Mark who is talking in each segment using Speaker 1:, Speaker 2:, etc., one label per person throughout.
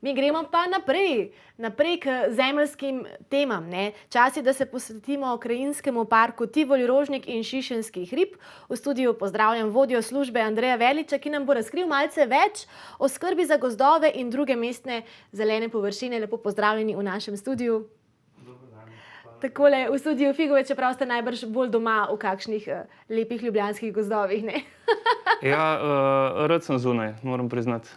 Speaker 1: Mi gremo pa naprej k zemeljskim temam. Ne? Čas je, da se posvetimo krajinskemu parku Tivoli, Rožnik in Šišenski hrib. V studiu pozdravljam vodjo službe Andreja Veliča, ki nam bo razkril malce več o skrbi za gozdove in druge mestne zelene površine. Lepo pozdravljeni v našem studiu. Takole v studiu Figove, čeprav ste najbrž bolj doma v kakšnih lepih ljubljanskih gozdovih, ne?
Speaker 2: Ja, rad sem zunaj, moram priznati.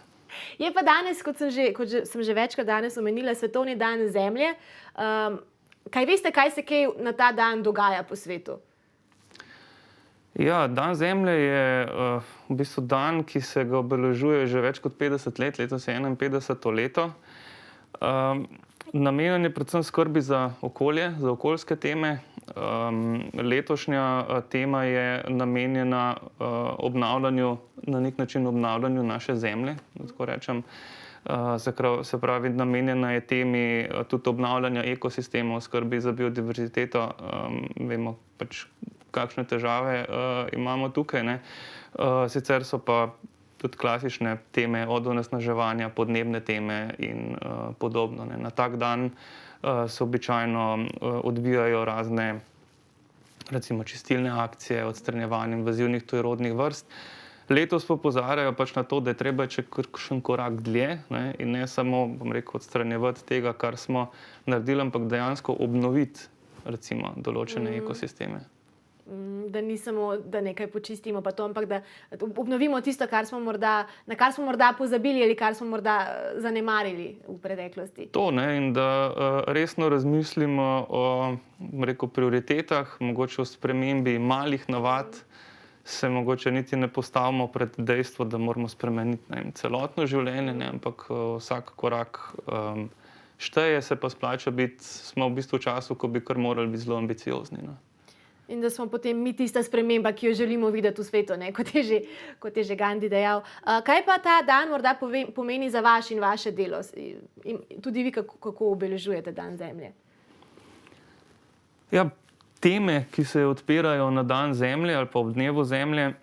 Speaker 1: Je pa danes, kot sem že večkrat danes omenila, Svetovni dan zemlje. Kaj veste, kaj se kaj na ta dan dogaja po svetu?
Speaker 2: Ja, dan zemlje je v bistvu dan, ki se ga obeležuje že več kot 50 let, letos je 51. leto. Namenjen je predvsem skrbi za okolje, za okoljske teme. Letošnja tema je namenjena obnavljanju, na nek način obnavljanju naše zemlje, da tako rečem. Se pravi, namenjena je temi tudi obnavljanja ekosistemov, skrbi za biodiverziteto. Vemo pač, kakšne težave imamo tukaj, ne. Sicer so pa tudi klasične teme od onesnaževanja, podnebne teme in podobno, ne. Na tak dan se običajno odvijajo razne, recimo, čistilne akcije, odstranjevanje invazivnih tujerodnih vrst. Letos pa opozarjajo pač na to, da je treba če kakšen korak dlje, ne, in ne samo, bom rekel, odstranjevati tega, kar smo naredili, ampak dejansko obnoviti, recimo, določene ekosisteme.
Speaker 1: Da ni samo, da nekaj počistimo pa to, ampak da obnovimo tisto, na kar smo morda pozabili ali kar smo morda zanemarili v preteklosti.
Speaker 2: To, ne, in da resno razmislimo o, bom rekel, prioritetah, mogoče o spremembi malih navad, se mogoče niti ne postavimo pred dejstvo, da moramo spremeniti, ne vem, celotno življenje, ne, ampak vsak korak šteje, se pa splača biti, smo v bistvu v času, ko bi kar morali biti zelo ambiciozni, no.
Speaker 1: In da smo potem mi tista sprememba, ki jo želimo videti v svetu, ne? Kot je že Gandhi dejal. Kaj pa ta dan morda pomeni za vaš in vaše delo? In tudi vi, kako obeležujete dan zemlje?
Speaker 2: Ja, teme, ki se odpirajo na dan zemlje ali pa ob dnevu zemlje,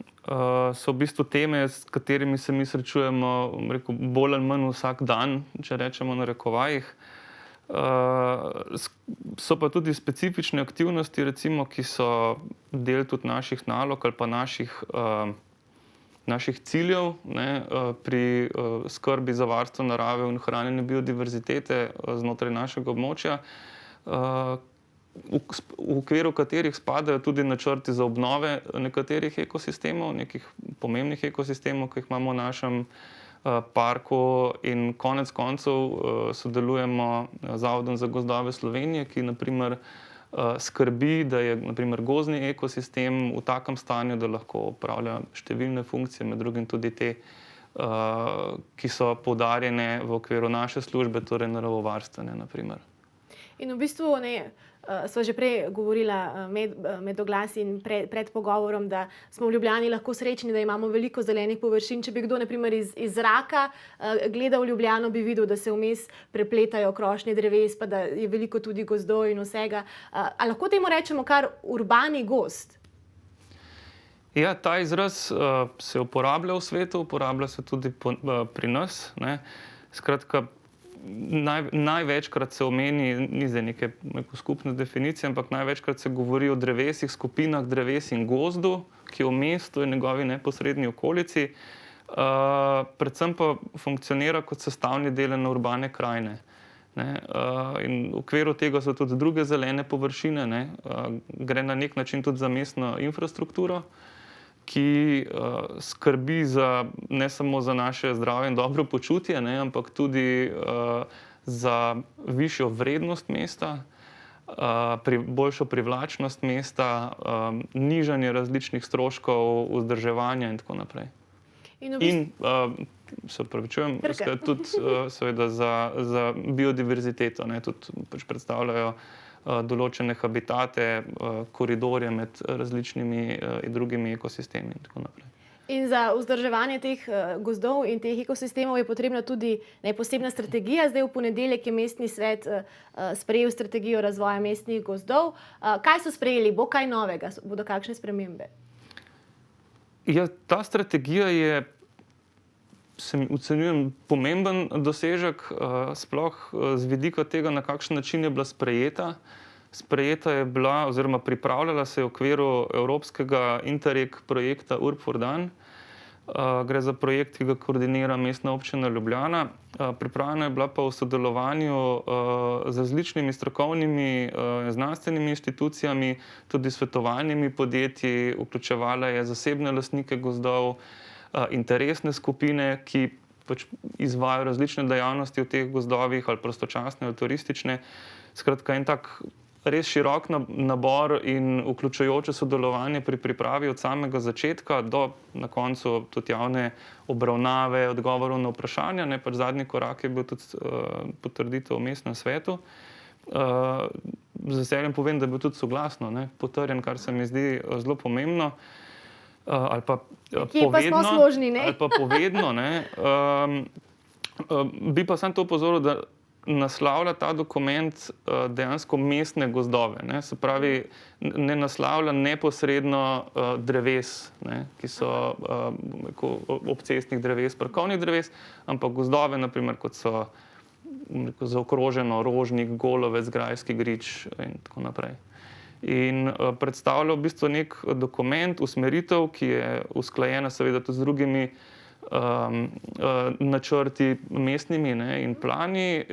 Speaker 2: so v bistvu teme, s katerimi se mi srečujemo, bom rekel, bolj ali manj vsak dan, če rečemo v narekovajih. So pa tudi specifične aktivnosti, recimo, ki so del tudi naših nalog ali pa naših ciljev, ne, pri skrbi za varstvo narave in ohranjanje biodiverzitete znotraj našega območja, v okviru katerih spadajo tudi načrti za obnove nekaterih ekosistemov, nekih pomembnih ekosistemov, ki jih imamo v našem parku, in konec koncev sodelujemo z Zavodom za gozdove Slovenije, ki na primer skrbi, da je na primer gozdni ekosistem v takem stanju, da lahko opravlja številne funkcije, med drugim tudi te, ki so poudarjene v okviru naše službe, torej naravovarstvene, na primer.
Speaker 1: In v bistvu, sva že prej govorila med oglasi in pred pogovorom, da smo v Ljubljani lahko srečni, da imamo veliko zelenih površin. Če bi kdo na primer iz zraka gledal Ljubljano, bi videl, da se vmes prepletajo krošnje dreves, pa da je veliko tudi gozdov in vsega. A lahko temu rečemo kar urbani gozd?
Speaker 2: Ja, ta izraz se uporablja v svetu, uporablja se tudi pri nas, ne. Skratka, največkrat se omeni, ni zdaj neke skupne definicije, ampak največkrat se govori o drevesih, skupinah dreves in gozdu, ki je v mestu in njegovi neposredni okolici, predvsem pa funkcionira kot sestavni del ene urbane krajine, ne. In v okviru tega so tudi druge zelene površine, ne. Gre na nek način tudi za mestno infrastrukturo, ki skrbi ne samo za naše zdravje in dobro počutje, ne, ampak tudi za višjo vrednost mesta, boljšo privlačnost mesta, nižanje različnih stroškov vzdrževanja in tako naprej. Se opravičujem, tudi seveda za biodiverziteto, ne, tudi pač predstavljajo določene habitate, koridorje med različnimi in drugimi ekosistemi in tako naprej.
Speaker 1: In za vzdrževanje teh gozdov in teh ekosistemov je potrebna tudi posebna strategija. Zdaj v ponedeljek je mestni svet sprejel strategijo razvoja mestnih gozdov. Kaj so sprejeli? Bo kaj novega? Bodo kakšne spremembe?
Speaker 2: Ja, ta strategija je ocenjujem pomemben dosežek, sploh z vidika tega, na kakšen način je bila sprejeta. Sprejeta je bila oziroma pripravljala se je v okviru evropskega Interreg projekta Urb for Dan. Gre za projekt, ki ga koordinira Mestna občina Ljubljana. Pripravljena je bila pa v sodelovanju z različnimi strokovnimi znanstvenimi inštitucijami, tudi svetovalnimi podjetji, vključevala je zasebne lastnike gozdov, interesne skupine, ki pač izvajajo različne dejavnosti v teh gozdovih, ali prostočasne, ali turistične. Skratka, en tak res širok nabor in vključujoče sodelovanje pri pripravi od samega začetka do na koncu tudi javne obravnave, odgovorov na vprašanja. Pač zadnji korak je bil tudi potrditev v mestnem svetu. Z veseljem povem, da je bil tudi soglasno potrjen, kar se mi zdi zelo pomembno. Ali pa povedno. Bi pa samo to opozoril, da naslavlja ta dokument dejansko mestne gozdove. Se pravi, ne naslavlja neposredno dreves, ki so obcestnih dreves, parkovnih dreves, ampak gozdove, naprimer, kot so zaokroženo Rožnik, Golovec, Grajski grič in tako naprej. In predstavlja v bistvu nek dokument, usmeritev, ki je usklajena seveda tudi z drugimi načrti mestnimi in plani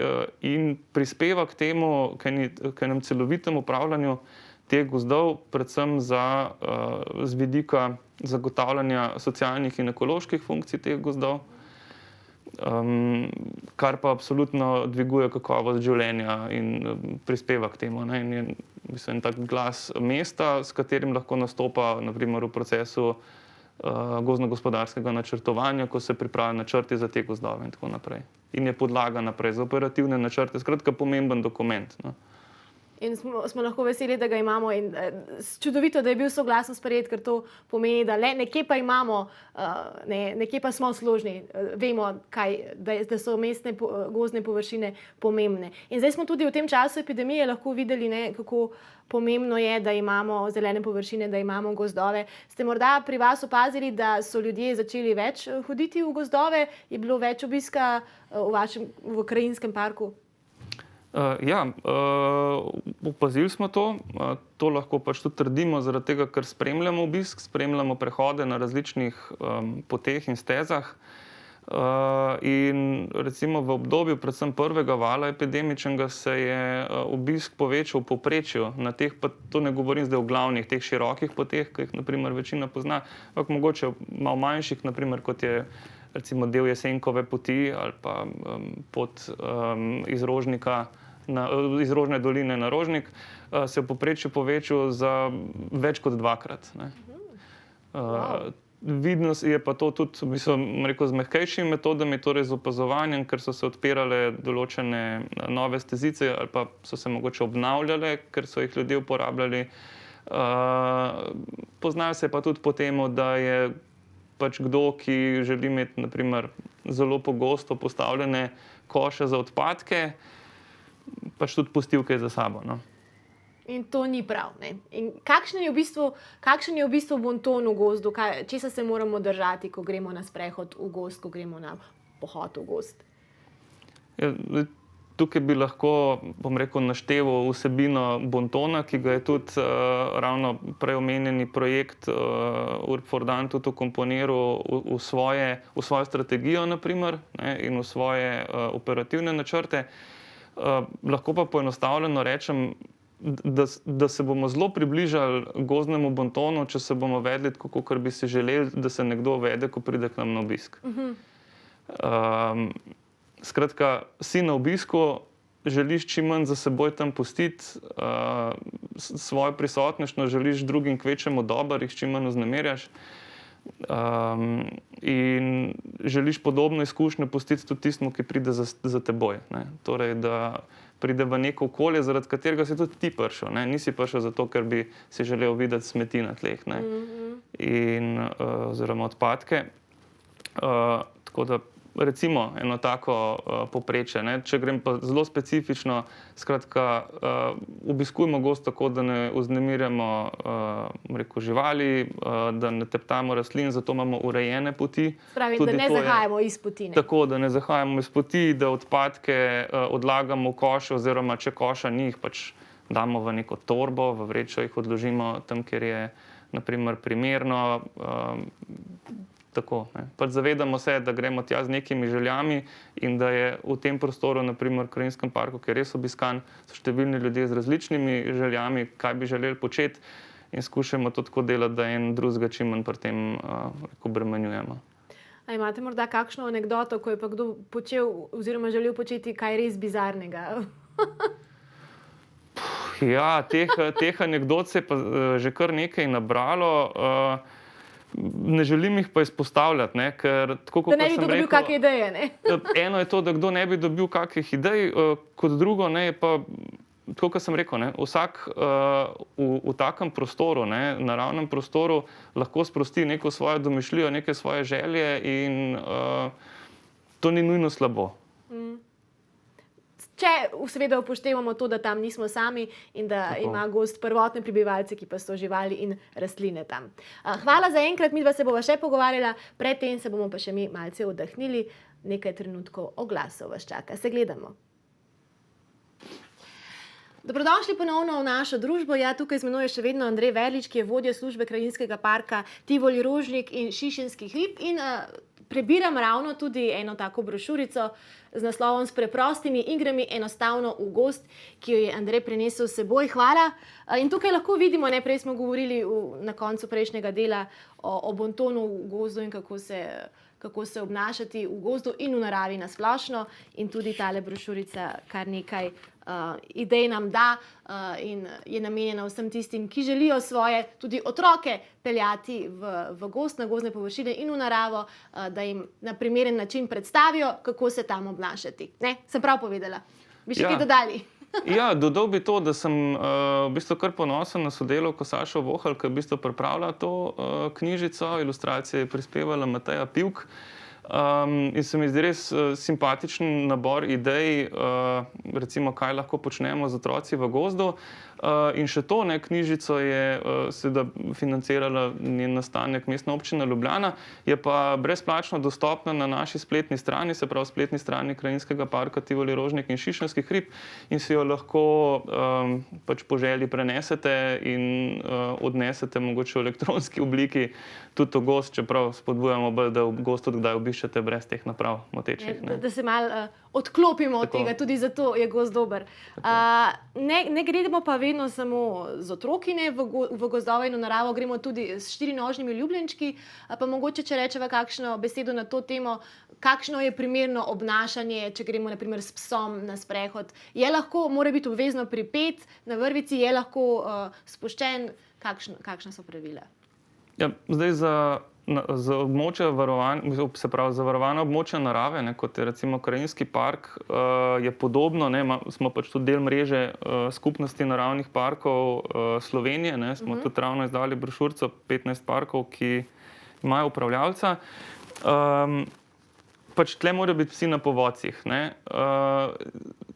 Speaker 2: in prispeva k temu, k enem celovitemu upravljanju teh gozdov, predvsem z vidika zagotavljanja socialnih in ekoloških funkcij teh gozdov, kar pa absolutno dviguje kakovost življenja in prispeva k temu. In je en tak glas mesta, s katerim lahko nastopa naprimer v procesu gozdno-gospodarskega načrtovanja, ko se pripravljajo načrti za te gozdove in tako naprej. In je podlaga naprej za operativne načrte. Skratka, pomemben dokument.
Speaker 1: In smo lahko veseli, da ga imamo, in čudovito, da je bil soglasno sprejet, ker to pomeni, da nekje pa imamo, nekje pa smo složni, vemo, da so mestne gozdne površine pomembne. In zdaj smo tudi v tem času epidemije lahko videli, kako pomembno je, da imamo zelene površine, da imamo gozdove. Ste morda pri vas opazili, da so ljudje začeli več hoditi v gozdove? Je bilo več obiska v krajinskem parku?
Speaker 2: Opazili smo to. To lahko pač tudi trdimo, zaradi tega, ker spremljamo obisk, spremljamo prehode na različnih poteh in stezah. In recimo v obdobju predvsem prvega vala epidemičnega se je obisk povečal v povprečju na teh, pa to ne govorim zdaj o glavnih, teh širokih poteh, ki jih naprimer večina pozna, ampak mogoče malo manjših, naprimer kot je recimo del Jesenkove poti ali pa pot iz Rožne doline na Rožnik, se je v povprečju povečal za več kot dvakrat. Vidno je pa to tudi z mehkejšimi metodami, torej z opazovanjem, ker so se odpirale določene nove stezice ali pa so se mogoče obnavljale, ker so jih ljudje uporabljali. Poznajo se pa tudi po tem, da je pač kdo, ki želi imeti naprimer zelo pogosto postavljene koše za odpadke, pač tudi pustil kaj za sabo.
Speaker 1: In to ni prav. In kakšen je v bistvu bonton v gozdu? Česa se moramo držati, ko gremo na sprehod v gozd, ko gremo na pohod v gozd?
Speaker 2: Tukaj bi lahko, našteval vsebino bontona, ki ga je tudi ravno prej omenjeni projekt Urb for Dan tudi vkomponiral v svojo strategijo naprimer, in v svoje operativne načrte. Lahko pa poenostavljeno rečem, da se bomo zelo približali gozdnemu bontonu, če se bomo vedli tako, kot bi si želeli, da se nekdo vede, ko pride k nam na obisk. Skratka, si na obisku, želiš čim manj za seboj tam pustiti, svojo prisotnost, želiš drugim kvečjemu dobro, jih čim manj vznemirjaš. In želiš podobno izkušnjo pustiti tudi tistemu, ki pride za teboj. Torej, da pride v neko okolje, zaradi katerega si tudi ti prišel. Nisi prišel zato, ker bi si želel videti smeti na tleh oziroma odpadke. Tako da recimo eno tako povprečje. Če grem pa zelo specifično, skratka, obiskujmo gozd tako, da ne vznemirjamo živali, da ne teptamo rastlin, zato imamo urejene poti.
Speaker 1: Pravi, da ne zahajamo iz poti.
Speaker 2: Tako, da ne zahajamo iz poti, da odpadke odlagamo v koš, oziroma če koša ni, jih pač damo v neko torbo, v vrečo, jih odložimo tam, kjer je na primer primerno. Tako, pač zavedamo se, da gremo tja z nekimi željami in da je v tem prostoru, naprimer v Krajinskem parku, ki je res obiskan, so številni ljudje z različnimi željami, kaj bi želeli početi, in skušamo to tako delati, da en drugega čim manj pri tem obremenjujemo.
Speaker 1: A imate morda kakšno anekdoto, ko je pa kdo počel oziroma želel početi kaj res bizarnega?
Speaker 2: Ja, teh anekdot se je pa že kar nekaj nabralo. Ne želim jih pa izpostavljati, ker tako, kot sem rekel... Da
Speaker 1: ne bi dobil kakšne ideje, ne?
Speaker 2: Eno je to, da kdo ne bi dobil kakšnih idej, kot drugo, je pa, tako kot sem rekel, vsak v takem prostoru, naravnem prostoru, lahko sprosti neko svojo domišljijo, neke svoje želje in to ni nujno slabo.
Speaker 1: Če seveda upoštevamo to, da tam nismo sami in da ima gozd prvotne prebivalce, ki pa so živali in rastline tam. Hvala za enkrat, midva se bova še pogovarjala, predtem se bomo pa še mi malce oddahnili, nekaj trenutkov oglasov vas čaka. Se gledamo. Dobrodošli ponovno v našo družbo. Ja, tukaj z menoj je še vedno Andrej Verlič, ki je vodja službe Krajinskega parka Tivolj-Rožnik in Šišenskih hrib, in prebiram ravno tudi eno tako brošurico z naslovom S preprostimi igrami enostavno v gozd, ki jo je Andrej prinesel s seboj. Hvala. In tukaj lahko vidimo, prej smo govorili na koncu prejšnjega dela o bontonu v gozdu in kako se obnašati v gozdu in v naravi na splošno. In tudi tale brošurica kar nekaj idej nam da in je namenjena vsem tistim, ki želijo svoje tudi otroke peljati v gozd, na gozdne površine in v naravo, da jim na primeren način predstavijo, kako se tam obnašati. Sem prav povedala? Bi še kaj dodali?
Speaker 2: Ja, dodal bi to, da sem v bistvu kar ponosen na sodelavko Sašo Vohal, ki je v bistvu pripravila to knjižico. Ilustracije je prispevala Mateja Pivk. In se mi zdi res simpatičen nabor idej, recimo, kaj lahko počnemo z otroci v gozdu. In še to, knjižico je seveda financirala njen nastanek Mestna občina Ljubljana, je pa brezplačno dostopna na naši spletni strani, se pravi spletni strani Krajinskega parka Tivolj-Rožnik in Šišenskih hrib, in si jo lahko pač po želji prenesete in odnesete mogoče v elektronski obliki tudi v gozd, čeprav spodbujamo bolj, da v gozd tudi kdaj obiščete brez teh naprav motečih.
Speaker 1: Da se malo odklopimo od tega, tudi zato je gozd dober. Ne gremo pa vedno samo z otroki v gozdove in v naravo, gremo tudi s štirinožnimi ljubljenčki. Pa mogoče, če rečeva kakšno besedo na to temo, kakšno je primerno obnašanje, če gremo na primer s psom na sprehod. Je lahko, mora biti obvezno pripet na vrvici, je lahko spuščen, kakšna so pravila?
Speaker 2: Ja, zdaj za območja se pravi za varovana območja narave, kot je recimo Krajinski park, je podobno, smo pač tudi del mreže skupnosti naravnih parkov Slovenije, smo tudi ravno izdali brošurico 15 parkov, ki imajo upravljavca. Pač tle morajo biti psi na povodcih.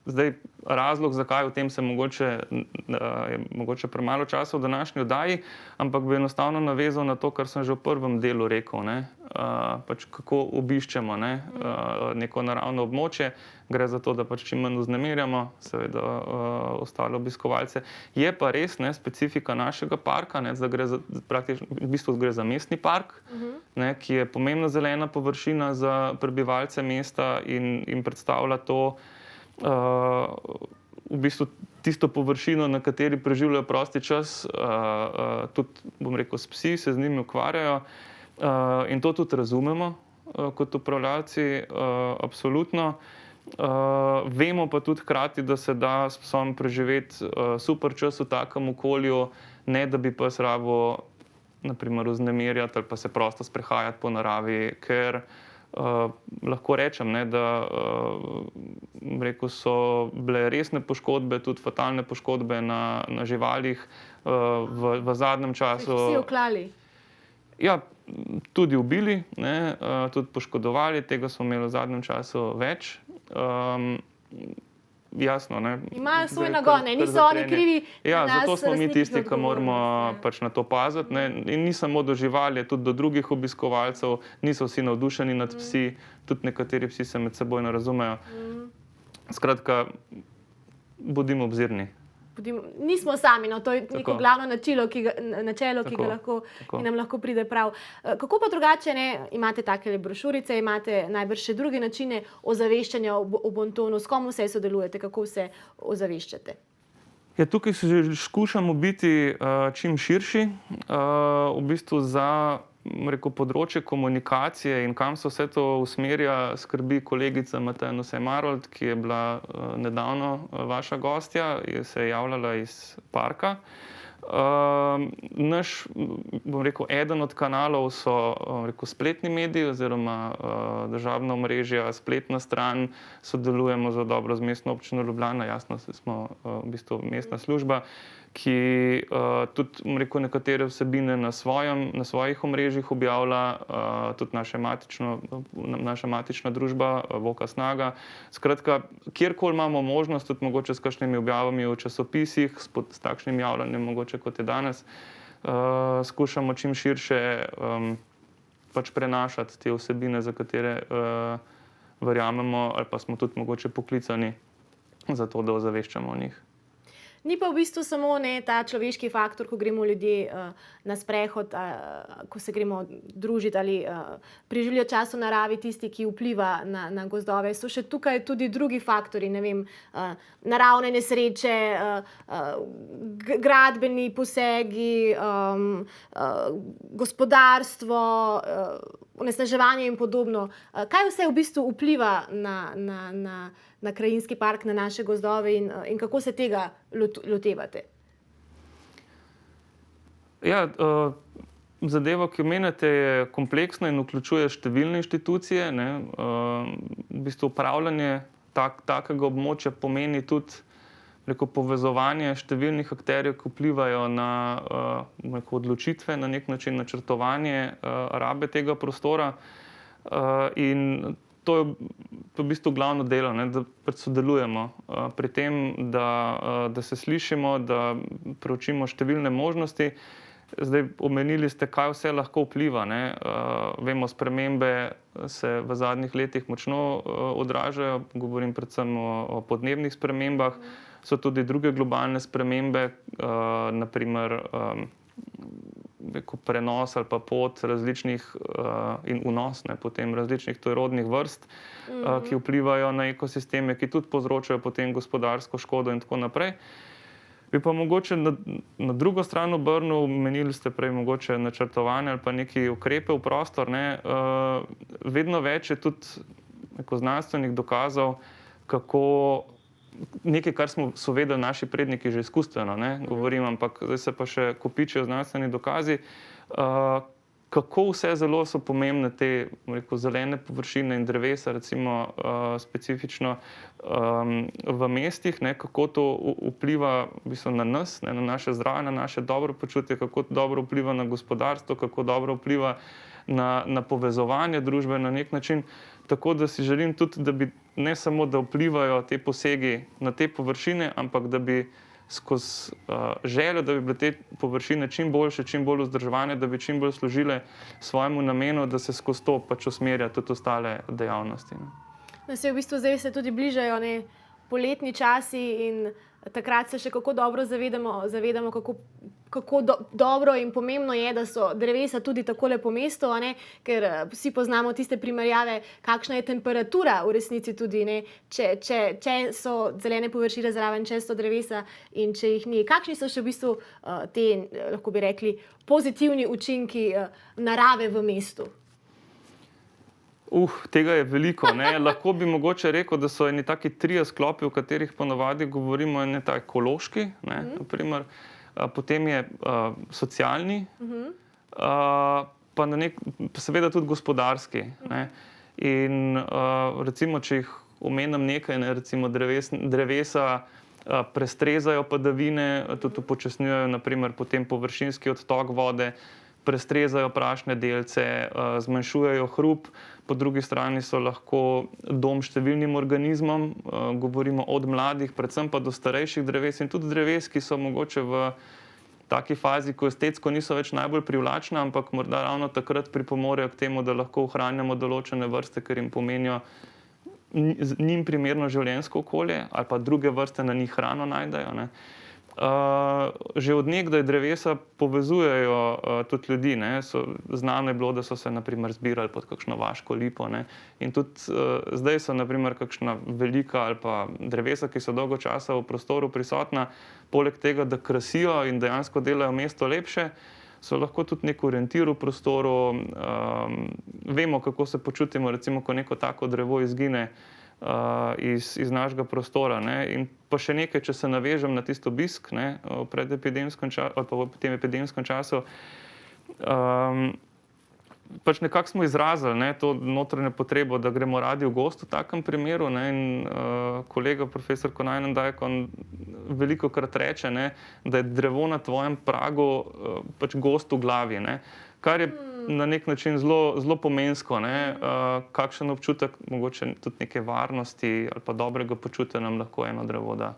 Speaker 2: Zdaj, razlog, zakaj v tem se je mogoče premalo časa v današnji oddaji, ampak bi enostavno navezal na to, kar sem že v prvem delu rekel. Pač kako obiščemo neko naravno območje. Gre za to, da pač čim manj vznemirjamo, seveda ostale obiskovalce. Je pa res specifika našega parka, da gre v bistvu za mestni park, ki je pomembna zelena površina za prebivalce mesta in predstavlja to v bistvu tisto površino, na kateri preživljajo prosti čas, tudi, bom rekel, s psi, se z njimi ukvarjajo, in to tudi razumemo kot upravljavci, absolutno. Vemo pa tudi hkrati, da se da s psom preživeti super čas v takem okolju, ne da bi pes rabo na primer vznemirjati ali pa se prosto sprehajati po naravi, ker lahko rečem, da so bile resne poškodbe, tudi fatalne poškodbe na živalih v zadnjem času.
Speaker 1: Vsi oklali?
Speaker 2: Ja, tudi ubili, ne, tudi poškodovali, tega smo imeli v zadnjem času več. Jasno, ne.
Speaker 1: Imajo svoj nagon, ne, niso oni krivi,
Speaker 2: Ja,
Speaker 1: da nas
Speaker 2: zato smo mi
Speaker 1: lastniki
Speaker 2: tisti, ki moramo pač na to paziti, ne. In ni samo do živali, tudi do drugih obiskovalcev, niso vsi navdušeni nad psi, tudi nekateri psi se med seboj ne razumejo. Skratka, bodimo obzirni.
Speaker 1: Nismo sami, no, to je neko glavno načelo, ki nam lahko pride prav. Kako pa drugače, ne, imate takele brošurice, imate najbrž še druge načine ozaveščanja o bontonu, s kom vse sodelujete, kako vse ozaveščate?
Speaker 2: Ja, tukaj skušamo biti čim širši, v bistvu za področje komunikacije in kam se vse to usmerja, skrbi kolegica Mateja Nussej-Marolt, ki je bila nedavno vaša gostja, se je javljala iz parka. Naš, eden od kanalov so spletni mediji oziroma državna omrežja, spletna stran, sodelujemo za dobro z Mestno občino Ljubljana, jasno, smo v bistvu mestna služba, ki tudi nekatere vsebine na svojih omrežjih objavlja, tudi naša matična družba Voka Snaga. Skratka, kjerkoli imamo možnost, tudi mogoče s kakšnimi objavami v časopisih, s takšnim javljanjem, mogoče kot je danes, skušamo čim širše pač prenašati te vsebine, za katere verjamemo ali pa smo tudi mogoče poklicani za to, da ozaveščamo o njih.
Speaker 1: Ni pa v bistvu samo ta človeški faktor, ko gremo ljudje na sprehod, ko se gremo družiti ali preživljati čas v naravi, tisti, ki vpliva na gozdove. So še tukaj tudi drugi faktorji, ne vem, naravne nesreče, gradbeni posegi, gospodarstvo, onesnaževanje in podobno. Kaj vse v bistvu vpliva na krajinski park, na naše gozdove in kako se tega lotevate?
Speaker 2: Ja, zadeva, ki omenjate, je kompleksna in vključuje številne inštitucije, ne. V bistvu upravljanje takega območja pomeni tudi povezovanje številnih akterjev, ki vplivajo na odločitve, na nek način načrtovanje rabe tega prostora. In to je v bistvu glavno delo, ne, da sodelujemo pri tem, da se slišimo, da preučimo številne možnosti. Zdaj, omenili ste, kaj vse lahko vpliva, ne. Vemo, spremembe se v zadnjih letih močno odražajo, govorim predvsem o podnebnih spremembah, so tudi druge globalne spremembe, na primer prenos ali pa pot različnih in vnos, ne, potem različnih tujerodnih vrst, ki vplivajo na ekosisteme, ki tudi povzročajo potem gospodarsko škodo in tako naprej. Bi pa mogoče na drugo stran obrnil, omenili ste prej mogoče načrtovanje ali pa neki ukrepe v prostor, ne. Vedno več je tudi znanstvenih dokazov, kako nekaj, kar so vedeli naši predniki že izkustveno, ne, govorim, ampak zdaj se pa še kopičijo znanstveni dokazi, kako vse zelo so pomembne te, zelene površine in drevesa, recimo specifično v mestih, ne, kako to vpliva v bistvu na nas, ne, na naše zdravje, na naše dobro počutje, kako dobro vpliva na gospodarstvo, kako dobro vpliva na povezovanje družbe na nek način. Tako da si želim tudi, da bi ne samo, da vplivajo te posegi na te površine, ampak da bi skozi željo, da bi bile te površine čim boljše, čim bolj vzdrževane, da bi čim bolj služile svojemu namenu, da se skozi to pač usmerja tudi ostale dejavnosti.
Speaker 1: Se v bistvu zdaj se tudi bližajo, ne, poletni časi in takrat se še kako dobro zavedamo, kako dobro in pomembno je, da so drevesa tudi takole po mestu, ne, ker vsi poznamo tiste primerjave, kakšna je temperatura v resnici tudi, ne, če so zelene površine zraven, če so drevesa in če jih ni. Kakšni so še v bistvu te, lahko bi rekli, pozitivni učinki narave v mestu?
Speaker 2: Tega je veliko, ne. Lahko bi mogoče rekel, da so eni taki trije sklopi, o katerih ponavadi govorimo, en je ta ekološki, ne, na primer, potem je socialni, pa seveda tudi gospodarski, ne. In recimo, če jih omenim nekaj, ne, recimo drevesa prestrezajo padavine, tudi upočasnjujejo na primer potem površinski odtok vode, prestrezajo prašne delce, zmanjšujejo hrup, po drugi strani so lahko dom številnim organizmom, govorimo od mladih, predvsem pa do starejših dreves in tudi dreves, ki so mogoče v taki fazi, ko estetsko niso več najbolj privlačna, ampak morda ravno takrat pripomorejo k temu, da lahko ohranjamo določene vrste, ker jim pomenijo njim primerno življenjsko okolje ali pa druge vrste na njih hrano najdejo, ne. Že od nekdaj drevesa povezujejo tudi ljudi, ne. Znano je bilo, da so se na primer zbirali pod kakšno vaško lipo, ne. In tudi zdaj so na primer kakšna velika ali pa drevesa, ki so dolgo časa v prostoru prisotna, poleg tega, da krasijo in dejansko delajo mesto lepše, so lahko tudi nek orientir v prostoru. Vemo, kako se počutimo, recimo, ko neko tako drevo izgine iz našega prostora, ne. In pa še nekaj, če se navežem na tisto obisk, ne, pred epidemskem ali pa v tem epidemskem času, pač nekako smo izrazili, ne, to notranjo potrebo, da gremo radi v gozd v takem primeru, ne, in kolega profesor Konajnen-Dajk, on velikokrat reče, ne, da je drevo na tvojem pragu pač gozd v glavi, ne, kar je na nek način zelo pomensko, ne, kakšen občutek, mogoče tudi neke varnosti ali pa dobrega počutja nam lahko eno drevo da.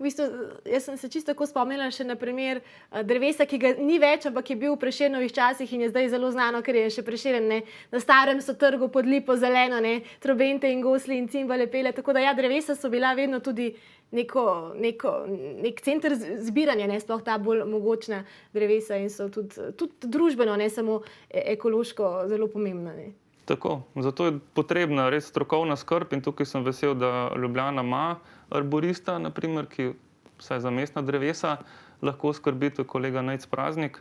Speaker 1: V bistvu, jaz sem se čisto tako spomnila še na primer drevesa, ki ga ni več, ampak je bil v Prešernovih časih in je zdaj zelo znano, ker je še Prešeren, ne. Na Starem so trgu pod lipo zeleno, ne, trobente in gosli in cimbale pele, tako da ja, drevesa so bila vedno tudi nek center zbiranja, ne, sploh ta bolj mogočna drevesa in so tudi družbeno, ne samo ekološko zelo pomembna, ne.
Speaker 2: Tako, zato je potrebna res strokovna skrb in tukaj sem vesel, da Ljubljana ima arborista, na primer, ki vsaj za mestna drevesa lahko skrbi, to je kolega Nejc Praznik.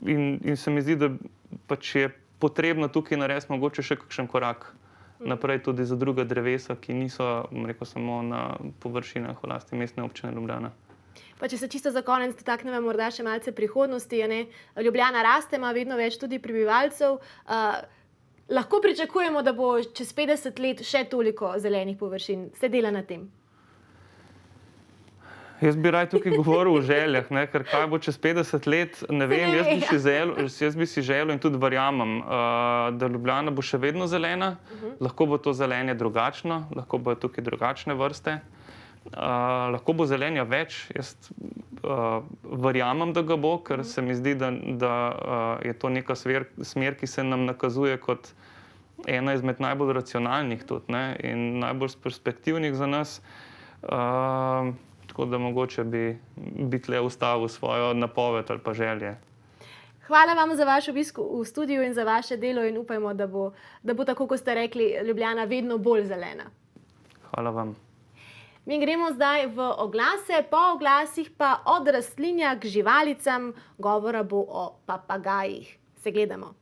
Speaker 2: In se mi zdi, da pač je potrebno tukaj narediti mogoče še kakšen korak naprej tudi za druga drevesa, ki niso, bom rekel, samo na površinah v lasti Mestne občine Ljubljana.
Speaker 1: Pa če se čisto za konec dotaknemo morda še malce prihodnosti, ne. Ljubljana raste, ima vedno več tudi prebivalcev. Lahko pričakujemo, da bo čez 50 let še toliko zelenih površin. Se dela na tem?
Speaker 2: Jaz bi raje tukaj govoril o željah, ne, ker kaj bo čez 50 let, ne vem, jaz bi si želel in tudi verjamem, da Ljubljana bo še vedno zelena, lahko bo to zelenje drugačno, lahko bojo tukaj drugačne vrste, lahko bo zelenja več, jaz verjamem, da ga bo, ker se mi zdi, da je to neka smer, ki se nam nakazuje kot ena izmed najbolj racionalnih tudi, ne, in najbolj perspektivnih za nas. Tako da mogoče bi tle ustavil svojo napoved ali pa želje.
Speaker 1: Hvala vam za vaš obisk v studiu in za vaše delo in upajmo, da bo tako, kot ste rekli, Ljubljana vedno bolj zelena.
Speaker 2: Hvala vam.
Speaker 1: Mi gremo zdaj v oglase, po oglasih pa od rastlinja k živalicam, govora bo o papagajih. Se gledamo.